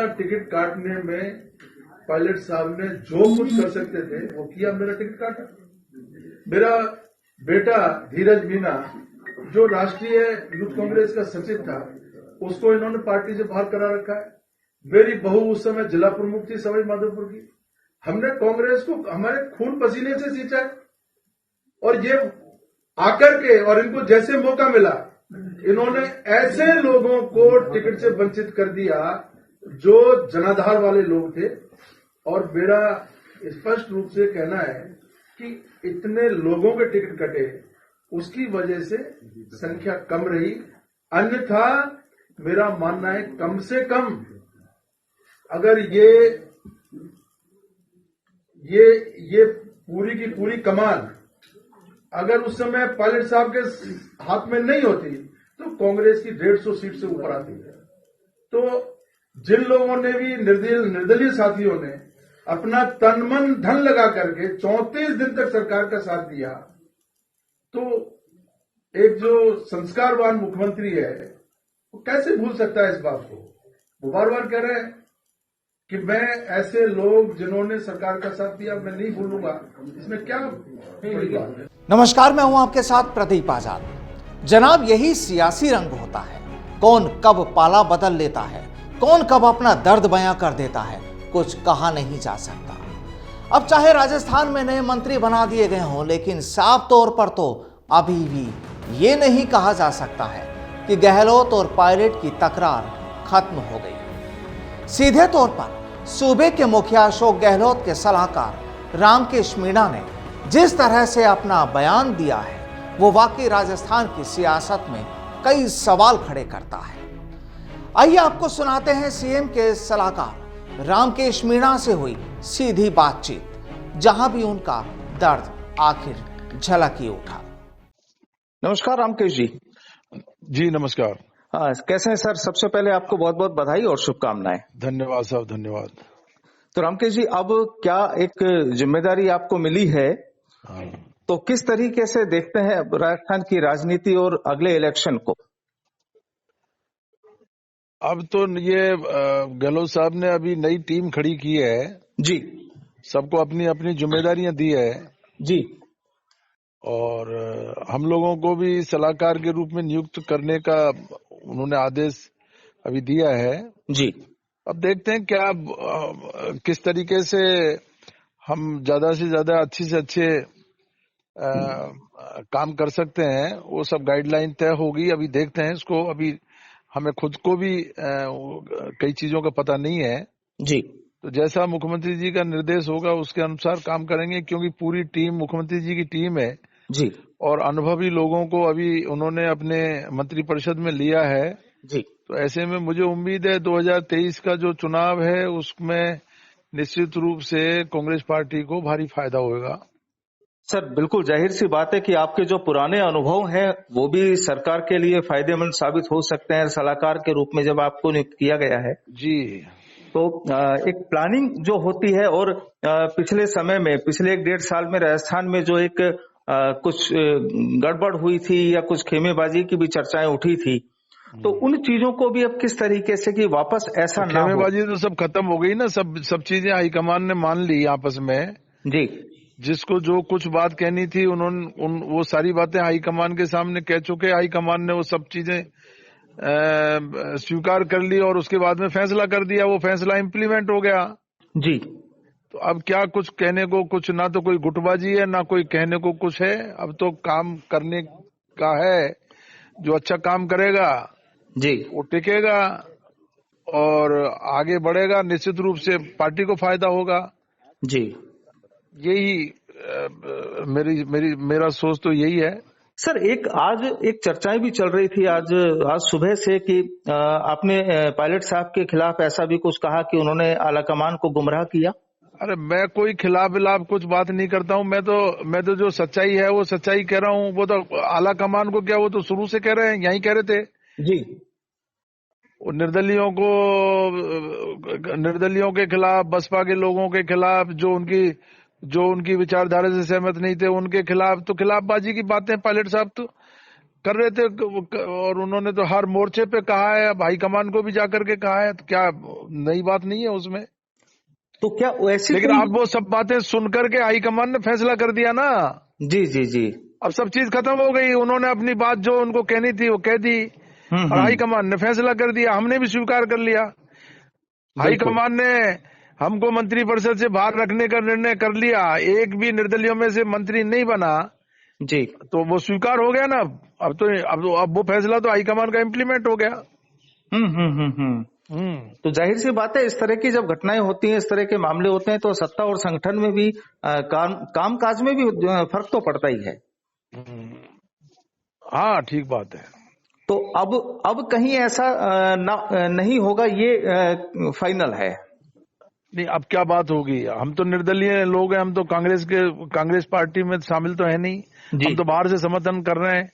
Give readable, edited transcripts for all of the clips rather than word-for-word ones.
मेरा टिकट काटने में पायलट साहब ने जो कुछ कर सकते थे वो किया, मेरा टिकट काटा। मेरा बेटा धीरज मीना जो राष्ट्रीय यूथ कांग्रेस का सचिव था, उसको इन्होंने पार्टी से बाहर करा रखा है। मेरी बहू उस समय जिला प्रमुख थी सवाई माधोपुर की। हमने कांग्रेस को हमारे खून पसीने से सींचा है, और ये आकर के और इनको जैसे मौका मिला, इन्होंने ऐसे लोगों को टिकट से वंचित कर दिया जो जनाधार वाले लोग थे। और मेरा स्पष्ट रूप से कहना है कि इतने लोगों के टिकट कटे, उसकी वजह से संख्या कम रही। अन्यथा मेरा मानना है कम से कम अगर ये पूरी की पूरी कमान अगर उस समय पायलट साहब के हाथ में नहीं होती तो कांग्रेस की 150 सीट से ऊपर आती है। तो जिन लोगों ने भी निर्दलीय साथियों ने अपना तन मन धन लगा करके 34 दिन तक सरकार का साथ दिया, तो एक जो संस्कारवान मुख्यमंत्री है वो कैसे भूल सकता है इस बात को। वो बार बार कह रहे हैं कि मैं ऐसे लोग जिन्होंने सरकार का साथ दिया मैं नहीं भूलूंगा, इसमें क्या है? नमस्कार, मैं हूं आपके साथ प्रदीप आजाद। जनाब, यही सियासी रंग होता है। कौन कब पाला बदल लेता है, कौन कब अपना दर्द बयां कर देता है, कुछ कहा नहीं जा सकता। अब चाहे राजस्थान में नए मंत्री बना दिए गए हों, लेकिन साफ तौर पर तो अभी भी ये नहीं कहा जा सकता है कि गहलोत और पायलट की तकरार खत्म हो गई। सीधे तौर पर सूबे के मुखिया अशोक गहलोत के सलाहकार रामकेश मीणा ने जिस तरह से अपना बयान दिया है, वो वाकई राजस्थान की सियासत में कई सवाल खड़े करता है। आइए आपको सुनाते हैं सीएम के सलाहकार रामकेश मीणा से हुई सीधी बातचीत, जहां भी उनका दर्द आखिर झलक ही उठा। नमस्कार रामकेश जी। जी नमस्कार। हाँ, कैसे हैं सर? सबसे पहले आपको बहुत बहुत बधाई और शुभकामनाएं। धन्यवाद साहब, धन्यवाद। तो रामकेश जी, अब क्या एक जिम्मेदारी आपको मिली है, तो किस तरीके से देखते हैं राजस्थान की राजनीति और अगले इलेक्शन को? अब तो ये गहलोत साहब ने अभी नई टीम खड़ी की है जी, सबको अपनी अपनी जिम्मेदारियां दी है जी, और हम लोगों को भी सलाहकार के रूप में नियुक्त करने का उन्होंने आदेश अभी दिया है जी। अब देखते हैं क्या किस तरीके से हम ज्यादा से ज्यादा अच्छे से अच्छे काम कर सकते हैं, वो सब गाइडलाइन तय होगी। अभी देखते हैं इसको, अभी हमें खुद को भी कई चीजों का पता नहीं है जी। तो जैसा मुख्यमंत्री जी का निर्देश होगा उसके अनुसार काम करेंगे, क्योंकि पूरी टीम मुख्यमंत्री जी की टीम है जी, और अनुभवी लोगों को अभी उन्होंने अपने मंत्रिपरिषद में लिया है जी। तो ऐसे में मुझे उम्मीद है 2023 का जो चुनाव है उसमें निश्चित रूप से कांग्रेस पार्टी को भारी फायदा होगा। सर, बिल्कुल जाहिर सी बात है कि आपके जो पुराने अनुभव हैं वो भी सरकार के लिए फायदेमंद साबित हो सकते हैं सलाहकार के रूप में जब आपको नियुक्त किया गया है। जी। तो एक प्लानिंग जो होती है और पिछले समय में पिछले 1.5 साल में राजस्थान में जो एक कुछ गड़बड़ हुई थी या कुछ खेमेबाजी की भी चर्चाएं उठी थी, तो उन चीजों को भी अब किस तरीके से कि वापस ऐसा ना हो। खेमेबाजी तो सब खत्म हो गई ना, सब चीजें हाईकमान ने मान ली आपस में। जी। जिसको जो कुछ बात कहनी थी उन्होंने वो सारी बातें हाईकमान के सामने कह चुके। हाईकमान ने वो सब चीजें स्वीकार कर ली और उसके बाद में फैसला कर दिया, वो फैसला इम्प्लीमेंट हो गया। जी। तो अब क्या कुछ कहने को, कुछ ना तो कोई गुटबाजी है ना कोई कहने को कुछ है। अब तो काम करने का है, जो अच्छा काम करेगा जी, वो टिकेगा और आगे बढ़ेगा, निश्चित रूप से पार्टी को फायदा होगा। जी। यही मेरा सोच तो यही है। सर, आज एक चर्चाएं भी चल रही थी आज सुबह से कि आपने पायलट साहब के खिलाफ ऐसा भी कुछ कहा कि उन्होंने आलाकमान को गुमराह किया। अरे मैं कोई खिलाफ विलाफ कुछ बात नहीं करता हूँ। मैं तो जो सच्चाई है वो सच्चाई कह रहा हूँ। वो तो आलाकमान को क्या, वो तो शुरू से कह रहे हैं, यही कह रहे थे जी। निर्दलियों के खिलाफ, बसपा के लोगों के खिलाफ, जो उनकी विचारधारा से सहमत नहीं थे उनके खिलाफ, तो खिलाफबाजी की बातें पायलट साहब तो कर रहे थे और उन्होंने तो हर मोर्चे पे कहा है, अब हाईकमान को भी जाकर के कहा है, तो क्या नई बात नहीं है उसमें। तो क्या ऐसी लेकिन अब वो सब बातें सुनकर के हाईकमान ने फैसला कर दिया ना। जी जी जी। अब सब चीज खत्म हो गई, उन्होंने अपनी बात जो उनको कहनी थी वो कह दी और हाईकमान ने फैसला कर दिया, हमने भी स्वीकार कर लिया। हाईकमान ने हमको मंत्रिपरिषद से बाहर रखने का निर्णय कर लिया, एक भी निर्दलीयों में से मंत्री नहीं बना जी, तो वो स्वीकार हो गया ना। अब वो फैसला तो हाईकमान का इम्प्लीमेंट हो गया। तो जाहिर सी बात है, इस तरह की जब घटनाएं होती हैं, इस तरह के मामले होते हैं, तो सत्ता और संगठन में भी काम काज में भी फर्क तो पड़ता ही है। हाँ, ठीक बात है। तो अब कहीं ऐसा नहीं होगा, ये फाइनल है। नहीं, अब क्या बात होगी, हम तो निर्दलीय लोग हैं, हम तो कांग्रेस पार्टी में शामिल तो है नहीं, हम तो बाहर से समर्थन कर रहे हैं।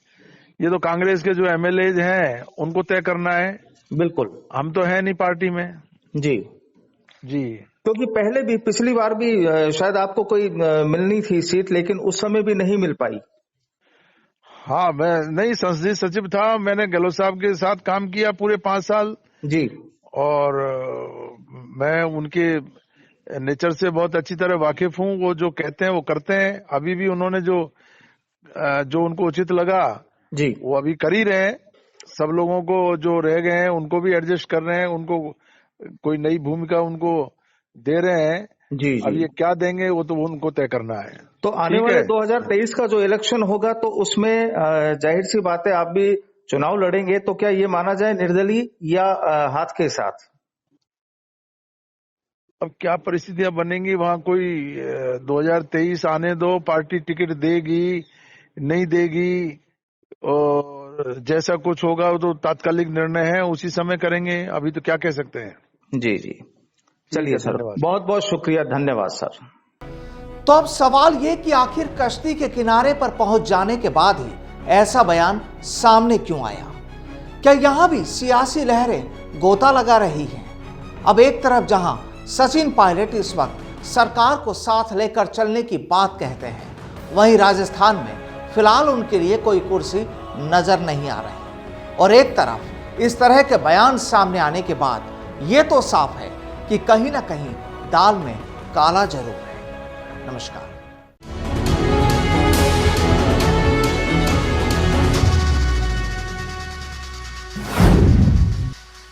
ये तो कांग्रेस के जो एमएलए हैं उनको तय करना है, बिल्कुल, हम तो है नहीं पार्टी में। जी जी, क्योंकि पहले भी, पिछली बार भी शायद आपको कोई मिलनी थी सीट, लेकिन उस समय भी नहीं मिल पाई। हाँ, मैं नहीं संसदीय सचिव था, मैंने गहलोत साहब के साथ काम किया पूरे 5 साल जी, और मैं उनके नेचर से बहुत अच्छी तरह वाकिफ हूँ। वो जो कहते हैं वो करते हैं। अभी भी उन्होंने जो उनको उचित लगा जी, वो अभी कर ही रहे हैं। सब लोगों को जो रह गए हैं उनको भी एडजस्ट कर रहे हैं, उनको कोई नई भूमिका उनको दे रहे हैं जी। अब ये क्या देंगे वो तो उनको तय करना है। तो आने वाले 2023 का जो इलेक्शन होगा, तो उसमें जाहिर सी बात है आप भी चुनाव लड़ेंगे, तो क्या ये माना जाए निर्दलीय या हाथ के साथ? अब क्या परिस्थितियां बनेंगी वहां, कोई 2023 आने दो, पार्टी टिकट देगी नहीं देगी, और जैसा कुछ होगा वो तो तात्कालिक निर्णय है, उसी समय करेंगे, अभी तो क्या कह सकते हैं। जी जी, चलिए सर, बहुत बहुत शुक्रिया, धन्यवाद सर। तो अब सवाल ये कि आखिर कश्ती के किनारे पर पहुंच जाने के बाद ही ऐसा बयान सामने क्यों आया? क्या यहां भी सियासी लहरें गोता लगा रही हैं? अब एक तरफ जहां सचिन पायलट इस वक्त सरकार को साथ लेकर चलने की बात कहते हैं, वहीं राजस्थान में फिलहाल उनके लिए कोई कुर्सी नजर नहीं आ रही। और एक तरफ इस तरह के बयान सामने आने के बाद ये तो साफ है कि कहीं ना कहीं दाल में काला जरूर है। नमस्कार।